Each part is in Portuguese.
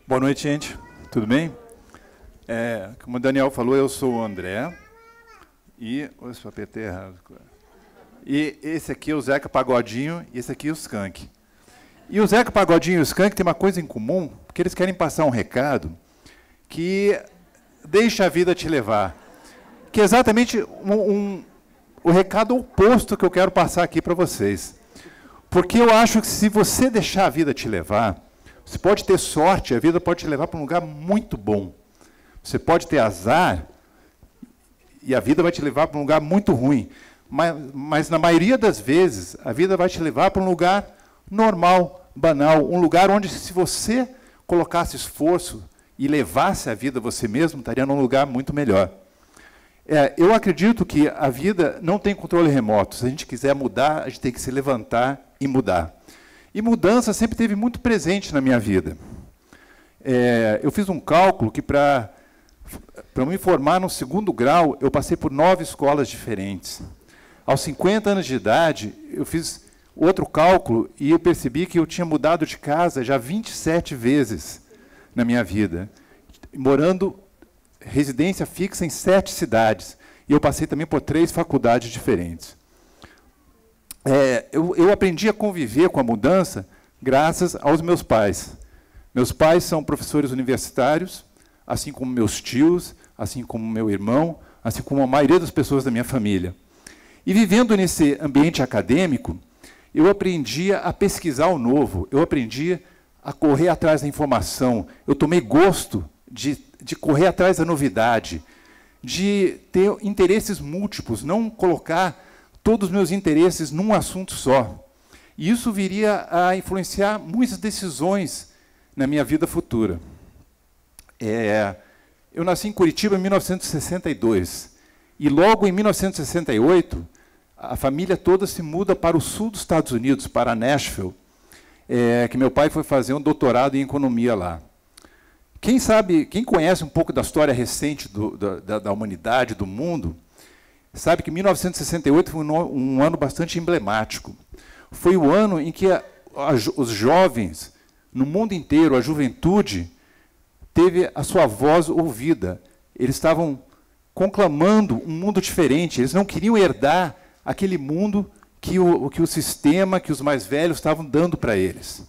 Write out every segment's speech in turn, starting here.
Boa noite, gente. Tudo bem? Como o Daniel falou, eu sou o André. E... Opa, apertei errado. E esse aqui é o Zeca Pagodinho e esse aqui é o Skank. E o Zeca Pagodinho e o Skank têm uma coisa em comum, porque eles querem passar um recado que deixa a vida te levar. Que é exatamente o recado oposto que eu quero passar aqui para vocês. Porque eu acho que se você deixar a vida te levar, você pode ter sorte, a vida pode te levar para um lugar muito bom. Você pode ter azar e a vida vai te levar para um lugar muito ruim. Mas na maioria das vezes, a vida vai te levar para um lugar normal, banal, um lugar onde, se você colocasse esforço e levasse a vida você mesmo, estaria num lugar muito melhor. Eu acredito que a vida não tem controle remoto. Se a gente quiser mudar, a gente tem que se levantar e mudar. E mudança sempre esteve muito presente na minha vida. Eu fiz um cálculo que, para me formar no 2º grau, eu passei por 9 escolas diferentes. Aos 50 anos de idade, eu fiz outro cálculo e eu percebi que eu tinha mudado de casa já 27 vezes na minha vida, morando residência fixa em 7 cidades. E eu passei também por 3 faculdades diferentes. Eu aprendi a conviver com a mudança graças aos meus pais. Meus pais são professores universitários, assim como meus tios, assim como meu irmão, assim como a maioria das pessoas da minha família. E vivendo nesse ambiente acadêmico, eu aprendi a pesquisar o novo, eu aprendi a correr atrás da informação, eu tomei gosto de correr atrás da novidade, de ter interesses múltiplos, não colocar todos os meus interesses num assunto só. E isso viria a influenciar muitas decisões na minha vida futura. Eu nasci em Curitiba em 1962. E logo em 1968, a família toda se muda para o sul dos Estados Unidos, para Nashville, que meu pai foi fazer um doutorado em economia lá. Quem conhece um pouco da história recente da humanidade, do mundo, sabe que 1968 foi um ano bastante emblemático. Foi o ano em que os jovens, no mundo inteiro, a juventude, teve a sua voz ouvida. Eles estavam conclamando um mundo diferente. Eles não queriam herdar aquele mundo que o sistema, que os mais velhos estavam dando para eles.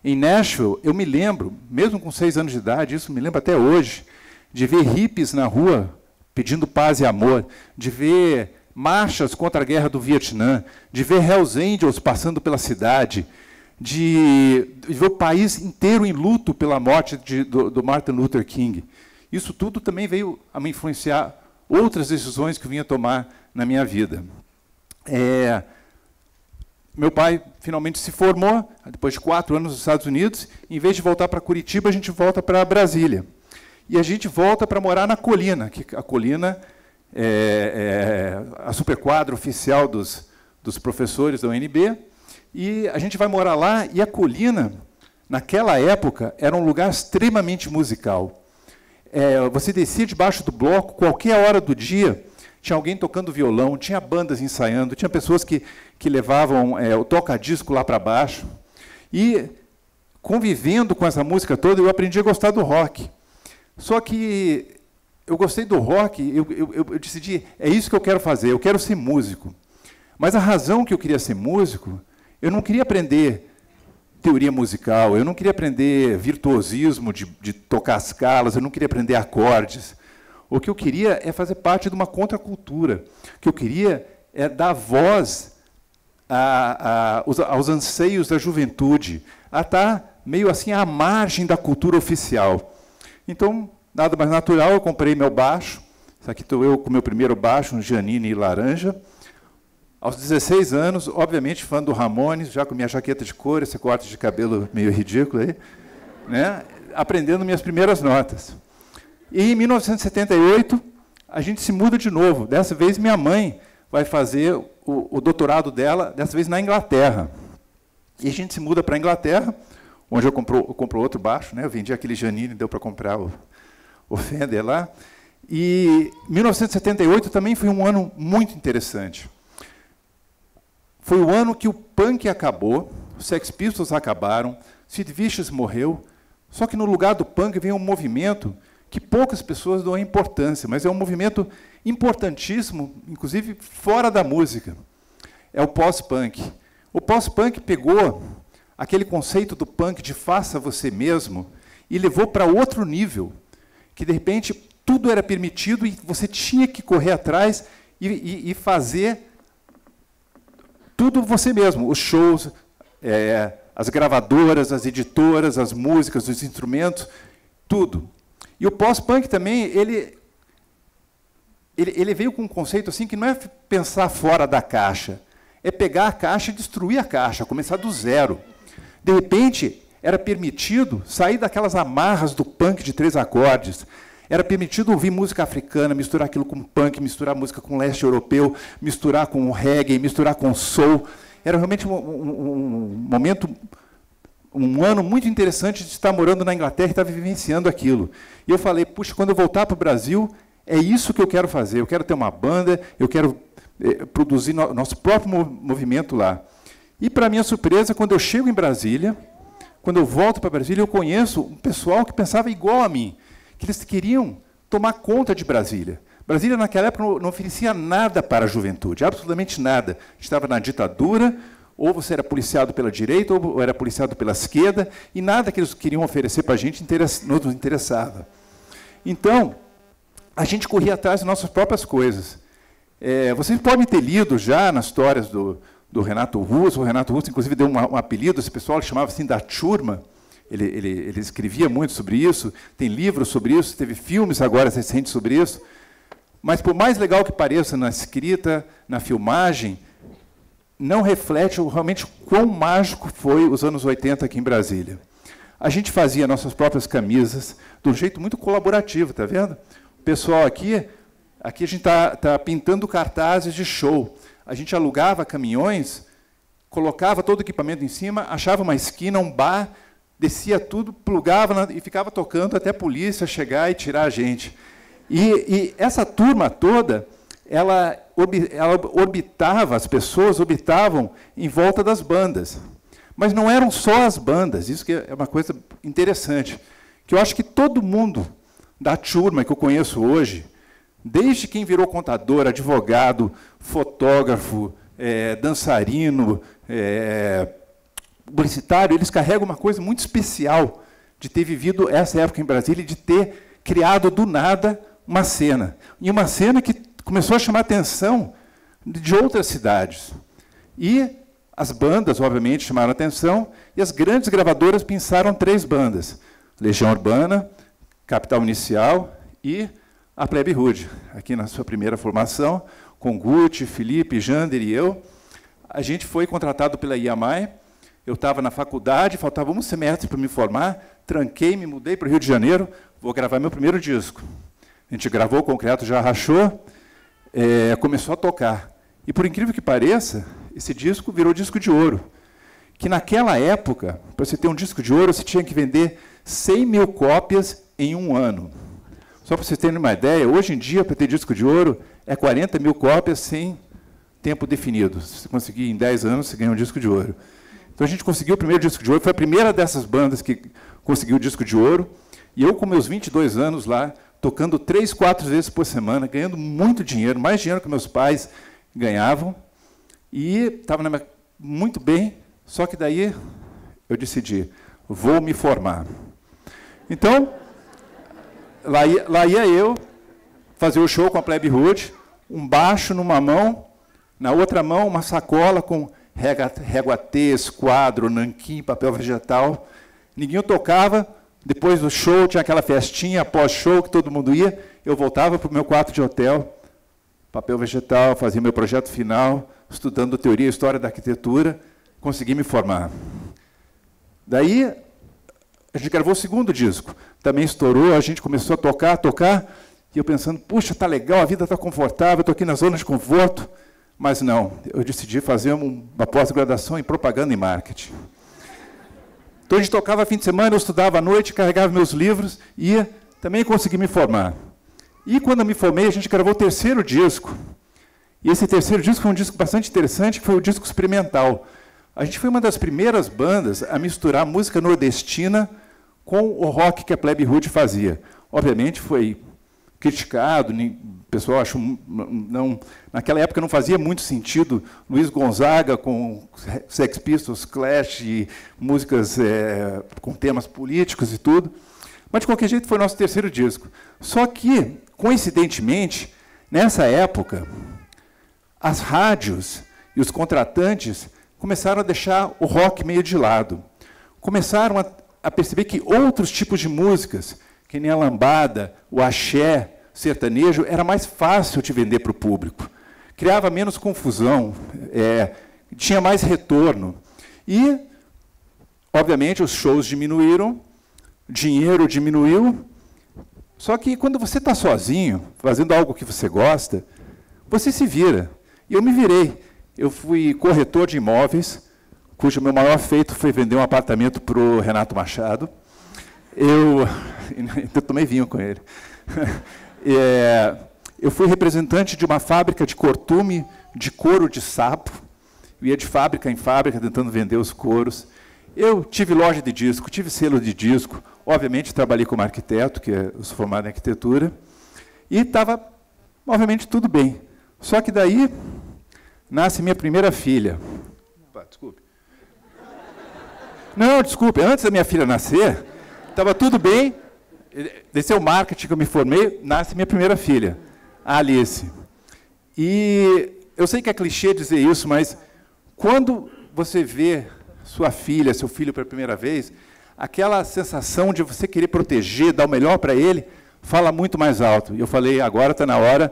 Em Nashville, eu me lembro, mesmo com 6 anos de idade, isso me lembro até hoje, de ver hippies na rua pedindo paz e amor, de ver marchas contra a guerra do Vietnã, de ver Hells Angels passando pela cidade, de ver o país inteiro em luto pela morte do Martin Luther King. Isso tudo também veio a me influenciar outras decisões que eu vinha tomar na minha vida. Meu pai finalmente se formou, depois de 4 anos nos Estados Unidos. Em vez de voltar para Curitiba, a gente volta para Brasília. E a gente volta para morar na Colina, que a Colina é a superquadra oficial dos professores da UNB. E a gente vai morar lá, e a Colina, naquela época, era um lugar extremamente musical. Você descia debaixo do bloco, qualquer hora do dia, tinha alguém tocando violão, tinha bandas ensaiando, tinha pessoas que levavam o toca-disco lá para baixo. E, convivendo com essa música toda, eu aprendi a gostar do rock. Só que eu gostei do rock, eu decidi, é isso que eu quero fazer, eu quero ser músico. Mas a razão que eu queria ser músico, eu não queria aprender teoria musical, eu não queria aprender virtuosismo de tocar as escalas, eu não queria aprender acordes. O que eu queria é fazer parte de uma contracultura. O que eu queria é dar voz aos anseios da juventude, a estar meio assim à margem da cultura oficial. Então, nada mais natural, eu comprei meu baixo. Isso aqui estou eu com o meu primeiro baixo, um Giannini laranja. Aos 16 anos, obviamente, fã do Ramones, já com minha jaqueta de couro, esse corte de cabelo meio ridículo aí, né? Aprendendo minhas primeiras notas. E em 1978, a gente se muda de novo. Dessa vez, minha mãe vai fazer o doutorado dela, dessa vez na Inglaterra. E a gente se muda para a Inglaterra, onde eu compro outro baixo, né? Eu vendi aquele Giannini, deu para comprar o Fender lá. E 1978 também foi um ano muito interessante. Foi o ano que o punk acabou, os Sex Pistols acabaram, Sid Vicious morreu, Só que no lugar do punk vem um movimento que poucas pessoas dão importância, mas é um movimento importantíssimo, inclusive fora da música. É o pós-punk. O pós-punk pegou aquele conceito do punk de faça você mesmo e levou para outro nível, que, de repente, tudo era permitido e você tinha que correr atrás e fazer tudo você mesmo. Os shows, as gravadoras, as editoras, as músicas, os instrumentos, tudo. E o pós-punk também, ele veio com um conceito assim que não é pensar fora da caixa, é pegar a caixa e destruir a caixa, começar do zero. De repente, era permitido sair daquelas amarras do punk de 3 acordes. Era permitido ouvir música africana, misturar aquilo com punk, misturar música com leste europeu, misturar com reggae, misturar com soul. Era realmente um momento, um ano muito interessante de estar morando na Inglaterra e estar vivenciando aquilo. E eu falei, puxa, quando eu voltar para o Brasil, é isso que eu quero fazer. Eu quero ter uma banda, eu quero produzir nosso próprio movimento lá. E, para minha surpresa, quando eu chego em Brasília, quando eu volto para Brasília, eu conheço um pessoal que pensava igual a mim, que eles queriam tomar conta de Brasília. Brasília, naquela época, não oferecia nada para a juventude, absolutamente nada. A gente estava na ditadura, ou você era policiado pela direita, ou era policiado pela esquerda, e nada que eles queriam oferecer para a gente nos interessava. Então, a gente corria atrás das nossas próprias coisas. Vocês podem ter lido já nas histórias do Renato Russo. O Renato Russo, inclusive, deu um apelido, esse pessoal ele chamava assim da turma. Ele escrevia muito sobre isso, tem livros sobre isso, teve filmes agora recentes sobre isso. Mas, por mais legal que pareça na escrita, na filmagem, não reflete realmente quão mágico foi os anos 80 aqui em Brasília. A gente fazia nossas próprias camisas de um jeito muito colaborativo, está vendo? O pessoal aqui a gente está pintando cartazes de show. A gente alugava caminhões, colocava todo o equipamento em cima, achava uma esquina, um bar, descia tudo, plugava e ficava tocando até a polícia chegar e tirar a gente. E essa turma toda, ela orbitava, as pessoas orbitavam em volta das bandas. Mas não eram só as bandas, isso que é uma coisa interessante, que eu acho que todo mundo da turma que eu conheço hoje, desde quem virou contador, advogado, fotógrafo, dançarino, publicitário, eles carregam uma coisa muito especial de ter vivido essa época em Brasília e de ter criado do nada uma cena. E uma cena que começou a chamar a atenção de outras cidades. E as bandas, obviamente, chamaram a atenção, e as grandes gravadoras pensaram 3 bandas: Legião Urbana, Capital Inicial e a Plebe Rude, aqui na sua primeira formação, com Guti, Felipe, Jander e eu. A gente foi contratado pela IAMAI. Eu estava na faculdade, faltava um semestre para me formar, tranquei, me mudei para o Rio de Janeiro, vou gravar meu primeiro disco. A gente gravou, o concreto já rachou, começou a tocar. E, por incrível que pareça, esse disco virou disco de ouro. Que, naquela época, para você ter um disco de ouro, você tinha que vender 100 mil cópias em um ano. Só para vocês terem uma ideia, hoje em dia, para ter disco de ouro, é 40 mil cópias sem tempo definido. Se você conseguir em 10 anos, você ganha um disco de ouro. Então, a gente conseguiu o primeiro disco de ouro, foi a primeira dessas bandas que conseguiu o disco de ouro, e eu, com meus 22 anos lá, tocando 3, 4 vezes por semana, ganhando muito dinheiro, mais dinheiro que meus pais ganhavam, e estava muito bem, só que daí eu decidi, vou me formar. Então, lá ia eu fazer o show com a Plebe Rude, um baixo numa mão, na outra mão uma sacola com régua T, esquadro, nanquim, papel vegetal. Ninguém tocava. Depois do show, tinha aquela festinha pós-show que todo mundo ia. Eu voltava para o meu quarto de hotel, papel vegetal, fazia meu projeto final, estudando teoria e história da arquitetura, consegui me formar. Daí, a gente gravou o segundo disco. Também estourou, a gente começou a tocar, e eu pensando, puxa, está legal, a vida está confortável, estou aqui na zona de conforto. Mas não, eu decidi fazer uma pós-graduação em propaganda e marketing. Então, a gente tocava fim de semana, eu estudava à noite, carregava meus livros, e também consegui me formar. E, quando eu me formei, a gente gravou o terceiro disco. E esse terceiro disco foi um disco bastante interessante, que foi o disco experimental. A gente foi uma das primeiras bandas a misturar música nordestina com o rock que a Plebe Rude fazia. Obviamente foi criticado, o pessoal achou, não, naquela época não fazia muito sentido Luiz Gonzaga com Sex Pistols, Clash, e músicas com temas políticos e tudo, mas de qualquer jeito foi nosso terceiro disco. Só que, coincidentemente, nessa época, as rádios e os contratantes começaram a deixar o rock meio de lado. Começaram a perceber que outros tipos de músicas, que nem a lambada, o axé, o sertanejo, era mais fácil de vender para o público. Criava menos confusão, tinha mais retorno. E, obviamente, os shows diminuíram, o dinheiro diminuiu. Só que, quando você está sozinho, fazendo algo que você gosta, você se vira. E eu me virei. Eu fui corretor de imóveis, cujo meu maior feito foi vender um apartamento para o Renato Machado. Eu tomei vinho com ele. Eu fui representante de uma fábrica de cortume de couro de sapo. Eu ia de fábrica em fábrica tentando vender os couros. Eu tive loja de disco, tive selo de disco. Obviamente, trabalhei como arquiteto, que eu sou formado em arquitetura. E estava, obviamente, tudo bem. Só que daí nasce minha primeira filha. Opa, desculpe. Não, desculpe. Antes da minha filha nascer, estava tudo bem. Desse é o marketing que eu me formei, nasce minha primeira filha, a Alice. E eu sei que é clichê dizer isso, mas quando você vê sua filha, seu filho pela primeira vez, aquela sensação de você querer proteger, dar o melhor para ele, fala muito mais alto. E eu falei, agora está na hora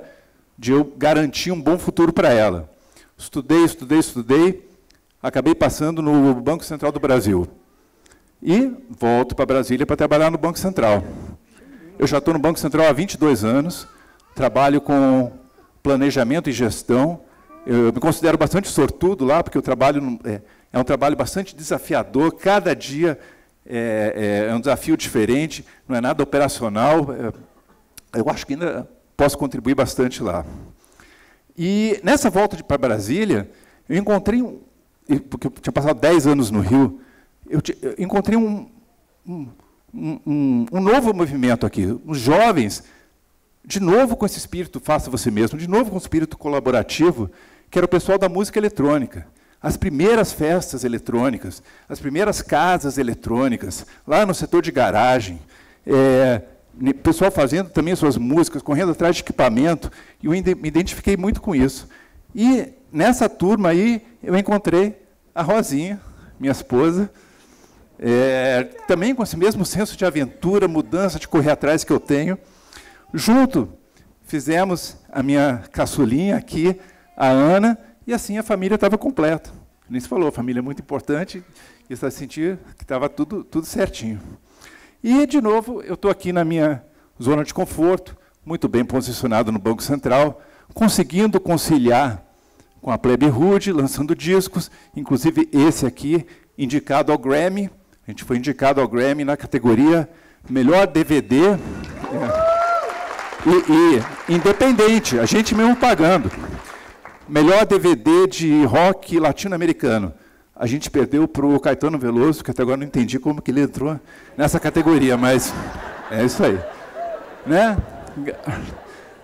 de eu garantir um bom futuro para ela. Estudei, acabei passando no Banco Central do Brasil. E volto para Brasília para trabalhar no Banco Central. Eu já estou no Banco Central há 22 anos, trabalho com planejamento e gestão. Eu me considero bastante sortudo lá, porque o trabalho é um trabalho bastante desafiador, cada dia é um desafio diferente, não é nada operacional. Eu acho que ainda posso contribuir bastante lá. E, nessa volta para Brasília, eu encontrei, porque eu tinha passado 10 anos no Rio, eu encontrei um novo movimento aqui. Os jovens, de novo com esse espírito faça você mesmo, de novo com o espírito colaborativo, que era o pessoal da música eletrônica. As primeiras festas eletrônicas, as primeiras casas eletrônicas, lá no setor de garagem, o pessoal fazendo também suas músicas, correndo atrás de equipamento, e eu me identifiquei muito com isso. E, nessa turma aí, eu encontrei a Rosinha, minha esposa, também com esse mesmo senso de aventura, mudança, de correr atrás que eu tenho. Junto, fizemos a minha caçulinha aqui, a Ana, e assim a família estava completa. Nem se falou, a família é muito importante, e você sentir que estava tudo certinho. E, de novo, eu estou aqui na minha zona de conforto, muito bem posicionado no Banco Central, conseguindo conciliar com a Plebe Rude, lançando discos, inclusive esse aqui, indicado ao Grammy. A gente foi indicado ao Grammy na categoria Melhor DVD e independente, a gente mesmo pagando. Melhor DVD de rock latino-americano. A gente perdeu para o Caetano Veloso, que até agora não entendi como que ele entrou nessa categoria, mas é isso aí. Né?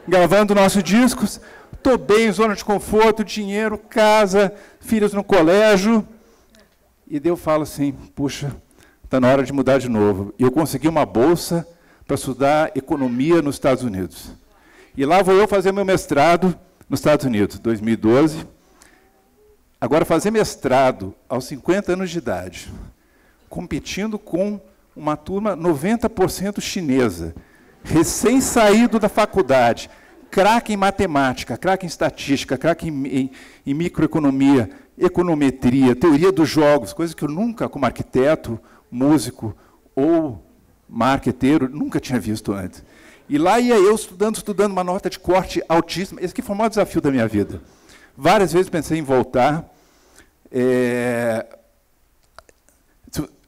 Gravando nossos discos, estou bem, zona de conforto, dinheiro, casa, filhos no colégio. E daí eu falo assim, puxa, está na hora de mudar de novo. E eu consegui uma bolsa para estudar economia nos Estados Unidos. E lá vou eu fazer meu mestrado nos Estados Unidos, 2012. Agora, fazer mestrado aos 50 anos de idade, competindo com uma turma 90% chinesa, recém-saído da faculdade, craque em matemática, craque em estatística, craque em microeconomia, econometria, teoria dos jogos, coisas que eu nunca, como arquiteto, músico ou marqueteiro, nunca tinha visto antes. E lá ia eu estudando, uma nota de corte altíssima. Esse que foi o maior desafio da minha vida. Várias vezes pensei em voltar.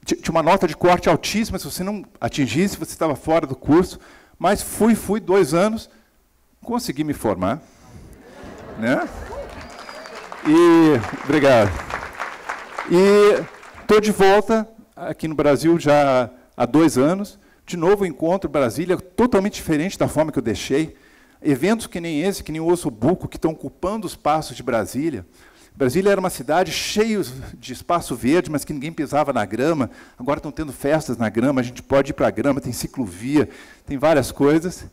Tinha uma nota de corte altíssima, se você não atingisse, você estava fora do curso. Mas fui 2 anos, consegui me formar. Né? Obrigado. E estou de volta aqui no Brasil já há 2 anos, de novo encontro Brasília, totalmente diferente da forma que eu deixei. Eventos que nem esse, que nem o Ossobuco, que estão ocupando os espaços de Brasília. Brasília era uma cidade cheia de espaço verde, mas que ninguém pisava na grama. Agora estão tendo festas na grama, a gente pode ir para a grama, tem ciclovia, tem várias coisas.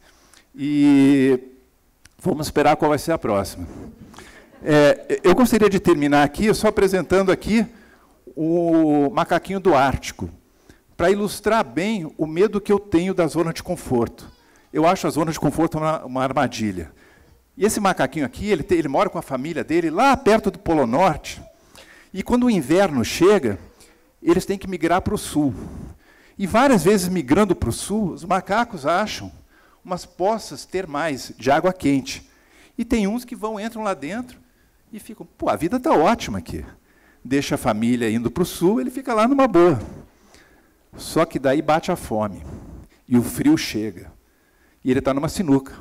E vamos esperar qual vai ser a próxima. Eu gostaria de terminar aqui só apresentando aqui o macaquinho do Ártico, para ilustrar bem o medo que eu tenho da zona de conforto. Eu acho a zona de conforto uma armadilha. E esse macaquinho aqui, ele mora com a família dele lá perto do Polo Norte. E quando o inverno chega, eles têm que migrar para o sul. E várias vezes migrando para o sul, os macacos acham umas poças termais de água quente. E tem uns que entram lá dentro e ficam, pô, a vida está ótima aqui. Deixa a família indo para o sul, ele fica lá numa boa. Só que daí bate a fome. E o frio chega. E ele está numa sinuca.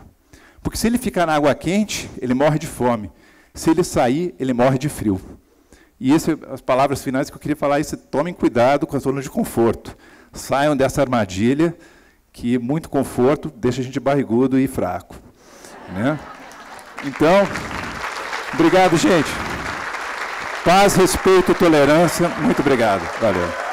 Porque se ele ficar na água quente, ele morre de fome. Se ele sair, ele morre de frio. E as palavras finais que eu queria falar é: tomem cuidado com a zona de conforto. Saiam dessa armadilha, que muito conforto deixa a gente barrigudo e fraco. Né? Então, obrigado, gente. Paz, respeito, tolerância. Muito obrigado. Valeu.